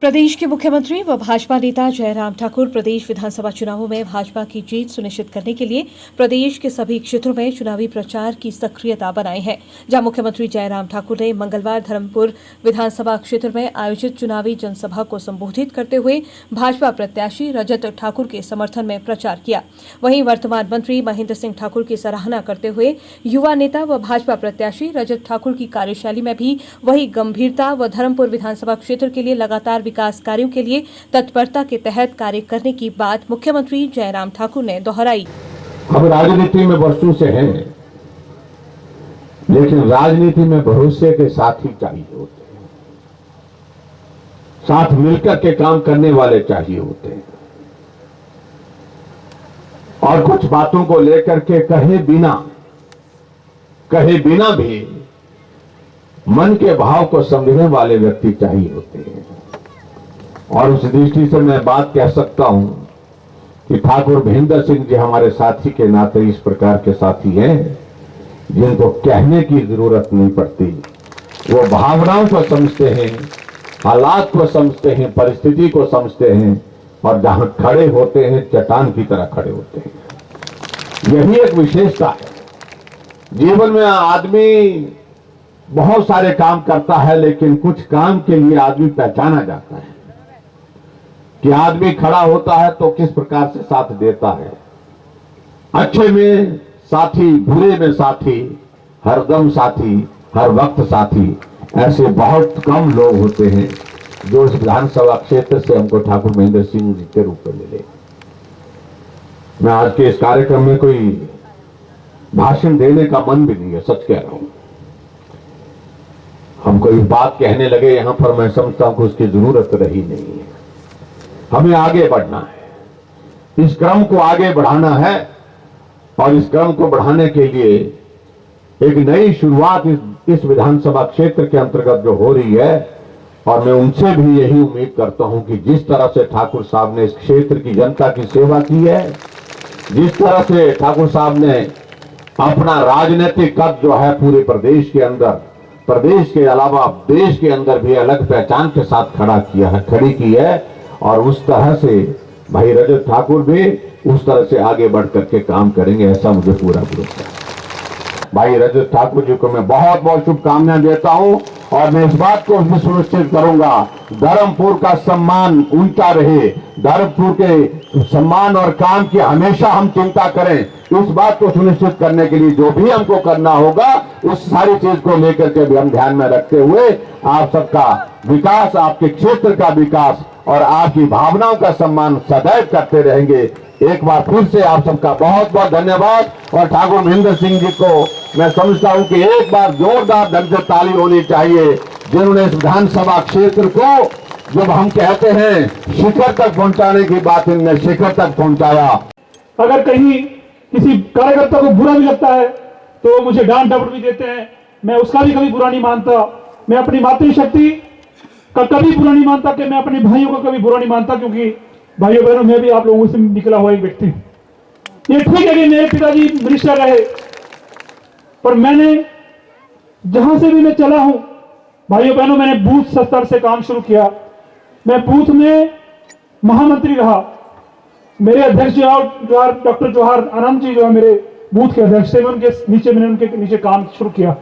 प्रदेश के मुख्यमंत्री व भाजपा नेता जयराम ठाकुर प्रदेश विधानसभा चुनावों में भाजपा की जीत सुनिश्चित करने के लिए प्रदेश के सभी क्षेत्रों में चुनावी प्रचार की सक्रियता बनाई है। जहां मुख्यमंत्री जयराम ठाकुर ने मंगलवार धर्मपुर विधानसभा क्षेत्र में आयोजित चुनावी जनसभा को संबोधित करते हुए भाजपा प्रत्याशी रजत ठाकुर के समर्थन में प्रचार किया। वहीं वर्तमान मंत्री महेंद्र सिंह ठाकुर की सराहना करते हुए युवा नेता व भाजपा प्रत्याशी रजत ठाकुर की कार्यशैली में भी वही गंभीरता व धर्मपुर विधानसभा क्षेत्र के लिए लगातार विकास कार्यों के लिए तत्परता के तहत कार्य करने की बात मुख्यमंत्री जयराम ठाकुर ने दोहराई। हम राजनीति में वर्षों से हैं, लेकिन राजनीति में भरोसे के साथी चाहिए होते हैं, साथ मिलकर के काम करने वाले चाहिए होते हैं और कुछ बातों को लेकर के कहे बिना भी मन के भाव को समझने वाले व्यक्ति चाहिए होते हैं। और उस दृष्टि से मैं बात कह सकता हूं कि ठाकुर महेंद्र सिंह जी हमारे साथी के नाते इस प्रकार के साथी हैं जिनको कहने की जरूरत नहीं पड़ती। वो भावनाओं को समझते हैं, हालात को समझते हैं, परिस्थिति को समझते हैं और जहां खड़े होते हैं चट्टान की तरह खड़े होते हैं। यही एक विशेषता है। जीवन में आदमी बहुत सारे काम करता है, लेकिन कुछ काम के लिए आदमी पहचाना जाता है कि आदमी खड़ा होता है तो किस प्रकार से साथ देता है। अच्छे में साथी, बुरे में साथी, हरदम साथी, हर वक्त साथी। ऐसे बहुत कम लोग होते हैं जो इस विधानसभा क्षेत्र से हमको ठाकुर महेंद्र सिंह जी के रूप में मिले। मैं आज के इस कार्यक्रम में कोई भाषण देने का मन भी नहीं है, सच कह रहा हूं। हम कोई बात कहने लगे यहां पर, मैं समझता हूं कि उसकी जरूरत रही नहीं है। हमें आगे बढ़ना है, इस क्रम को आगे बढ़ाना है और इस क्रम को बढ़ाने के लिए एक नई शुरुआत इस विधानसभा क्षेत्र के अंतर्गत जो हो रही है, और मैं उनसे भी यही उम्मीद करता हूं कि जिस तरह से ठाकुर साहब ने इस क्षेत्र की जनता की सेवा की है, जिस तरह से ठाकुर साहब ने अपना राजनीतिक कद जो है पूरे प्रदेश के अंदर, प्रदेश के अलावा देश के अंदर भी अलग पहचान के साथ खड़ी की है, और उस तरह से भाई रजत ठाकुर भी उस तरह से आगे बढ़ करके काम करेंगे, ऐसा मुझे पूरा भरोसा है। भाई रजत ठाकुर जी को मैं बहुत बहुत शुभकामनाएं देता हूं और मैं इस बात को भी सुनिश्चित करूंगा धर्मपुर का सम्मान ऊंचा रहे, धर्मपुर के सम्मान और काम की हमेशा हम चिंता करें। इस बात को सुनिश्चित करने के लिए जो भी हमको करना होगा, उस सारी चीज को लेकर के भी हम ध्यान में रखते हुए आप सबका विकास, आपके क्षेत्र का विकास और आपकी भावनाओं का सम्मान सदैव करते रहेंगे। एक बार फिर से आप सबका बहुत बहुत धन्यवाद। और ठाकुर महेंद्र सिंह जी को मैं समझता हूं कि एक बार जोरदार ढंग से ताली होनी चाहिए, जिन्होंने इस विधानसभा क्षेत्र को, जब हम कहते हैं शिखर तक पहुंचाने की बात, इनने शिखर तक पहुंचाया। अगर कहीं किसी कार्यकर्ता को बुरा भी लगता है तो मुझे डांट डपट भी देते हैं, मैं उसका भी कभी बुरा नहीं मानता। मैं अपनी मातृशक्ति का कभी बुरा नहीं मानता, कि मैं अपने भाइयों का कभी बुरा नहीं मानता, क्योंकि भाइयों बहनों मैं भी आप लोगों से निकला हुआ एक व्यक्ति हूं। ये ठीक है कि मेरे पिताजी मिनिस्टर रहे, पर मैंने जहां से भी मैं चला हूं, भाइयों बहनों, मैंने बूथ स्तर से काम शुरू किया। मैं बूथ में महामंत्री रहा। मेरे अध्यक्ष डॉक्टर जवाहर आनंद जी जो है मेरे बूथ के अध्यक्ष थे, मैंने उनके नीचे काम शुरू किया।